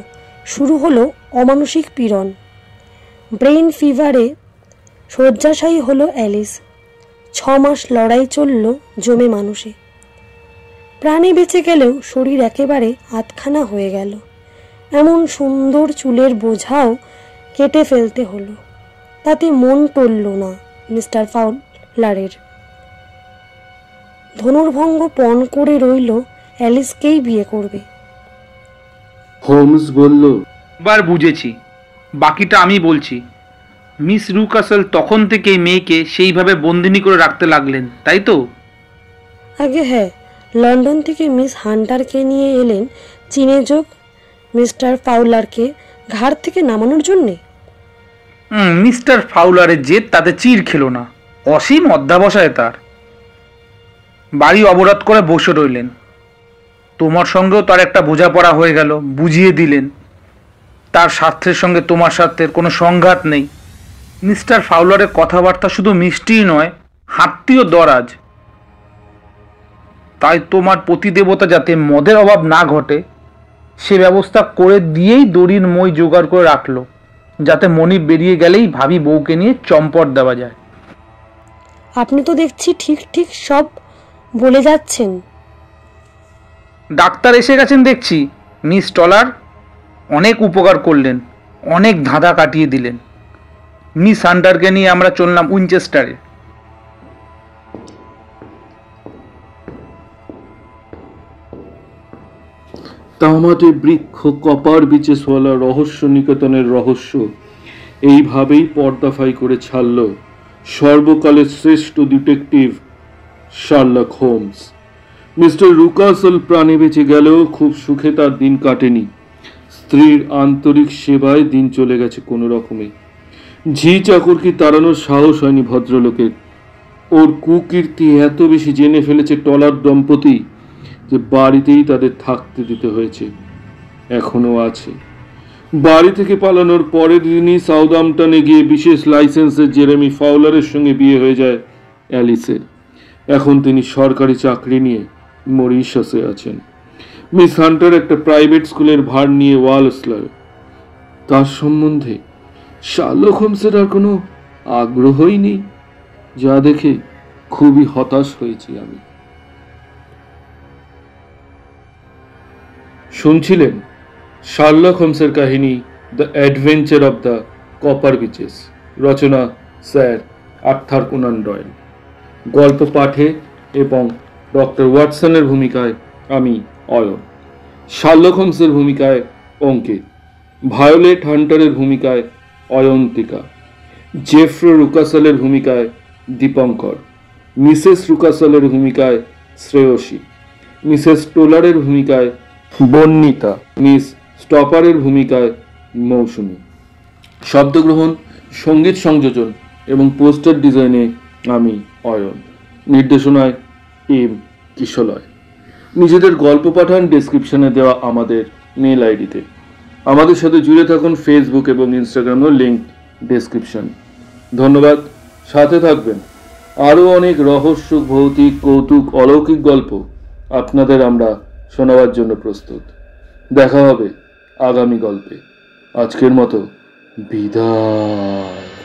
শুরু হলো অমানসিক পীড়ন। ব্রেইন ফিভারে শয্যাশায়ী হলো অ্যালিস। 6 মাস লড়াই চলল জমে মানুষে। প্রাণে বেঁচে গেলেও শরীর একেবারে আধখানা হয়ে গেল। এমন সুন্দর চুলের বোঝাও কেটে ফেলতে হলো। তাতে মন টলল না মিস্টার ফাউলারের। ধনুর্ভঙ্গ পণ করে রইল অ্যালিসকেই বিয়ে করবে। হোমস বলল, এবার বুঝেছি, বাকিটা আমি বলছি। মিস রুকাসেল তখন থেকেই মেয়েকে সেইভাবে বন্দিনী করে রাখতে লাগলেন, তাই তো? আগে হ্যাঁ, লন্ডন থেকে মিস হান্টারকে নিয়ে এলেন চীনে যোগ মিস্টার ফাউলারকে ঘাড় থেকে নামানোর জন্যে। মিস্টার ফাউলারের জেদ তাতে চির খেলো না, অসীম অধ্যাবসায় তার। বাড়ি অবরোধ করে বসে রইলেন। তোমার সঙ্গেও তার একটা বোঝাপড়া হয়ে গেল, বুঝিয়ে দিলেন তার স্বার্থের সঙ্গে তোমার স্বার্থের কোনো সংঘাত নেই। মিস্টার ফাউলারের কথাবার্তা শুধু মিষ্টিই নয়, হাতটিও দরাজ। তাই তোমার প্রতিদেবতা যাতে মদের অভাব না ঘটে সে ব্যবস্থা করে দিয়েই দড়ির মই জোগাড় করে রাখলো, যাতে মনি বেরিয়ে গেলেই ভাবি বউকে নিয়ে চম্পট দেওয়া যায়। আপনি তো দেখছি ঠিক ঠিক সব বলে যাচ্ছেন। ডাক্তার এসে গেছেন দেখছি। মিস টলার অনেক উপকার করলেন, অনেক ধাঁধা কাটিয়ে দিলেন। মিস হান্টারকে নিয়ে আমরা চললাম উইনচেস্টারে। তামাটে বৃক্ষ কপার বিচেসওয়ালা রহস্য নিকেতনের রহস্য এইভাবেই পর্দাফাই করে ছাড়ল সর্বকালের শ্রেষ্ঠ ডিটেকটিভ শার্লক হোমস। মিস্টার রুকাসেল প্রাণে বেঁচে গেলেও খুব সুখে তার দিন কাটেনি। স্ত্রীর আন্তরিক সেবায় দিন চলে গেছে কোনো রকমে। ঝি চাকরকে তাড়ানোর সাহস হয়নি ভদ্রলোকের। ওর কুকীর্তি এত বেশি জেনে ফেলেছে টলার দম্পতি যে বাড়িতেই তাদের থাকতে দিতে হয়েছে, এখনো আছে। বাড়ি থেকে পালানোর পরের দিনই সাউদাম্পটনে গিয়ে বিশেষ লাইসেন্সে জেরেমি ফাউলারের সঙ্গে বিয়ে হয়ে যায় অ্যালিসের। এখন তিনি সরকারি চাকরি নিয়ে মরিশাসে আছেন। মিস হান্টার একটা প্রাইভেট স্কুলের ভার নিয়ে ওয়ালসলার। তার সম্বন্ধে শার্লক হোমসের আর কোনো আগ্রহই নেই, যা দেখে খুবই হতাশ হয়েছি আমি। শুনছিলেন শার্লক হোমসের কাহিনী The Adventure of the Copper Beeches, রচনা স্যার আর্থার কোনান ডয়েল। গল্প পাঠে এবং ডক্টর ওয়াটসনের ভূমিকায় আমি অয়ন, শার্লক হোমসের ভূমিকায় অঙ্কিত, ভায়োলেট হান্টারের ভূমিকায় অয়ন্তিকা, জেফ্রে রুকাসেলের ভূমিকায় দীপঙ্কর, মিসেস রুকাসেলের ভূমিকায় শ্রেয়সী, মিসেস টোলারের ভূমিকায় বর্ণিতা, মিস স্টপারের ভূমিকায় মৌসুমী। শব্দগ্রহণ, সঙ্গীত সংযোজন এবং পোস্টার ডিজাইনে আমি অয়ন। নির্দেশনায় এম কিশলয়। নিজেদের গল্প পাঠান ডেসক্রিপশনে দেওয়া আমাদের মেল আইডিতে। আমাদের সাথে জুড়ে থাকুন ফেসবুক এবং ইনস্টাগ্রামের লিঙ্ক ডেসক্রিপশন। ধন্যবাদ, সাথে থাকবেন। আরও অনেক রহস্য, ভৌতিক, কৌতুক, অলৌকিক গল্প আপনাদের আমরা শোনাবার জন্য প্রস্তুত। দেখা হবে আগামী গল্পে। আজকের মতো বিদায়।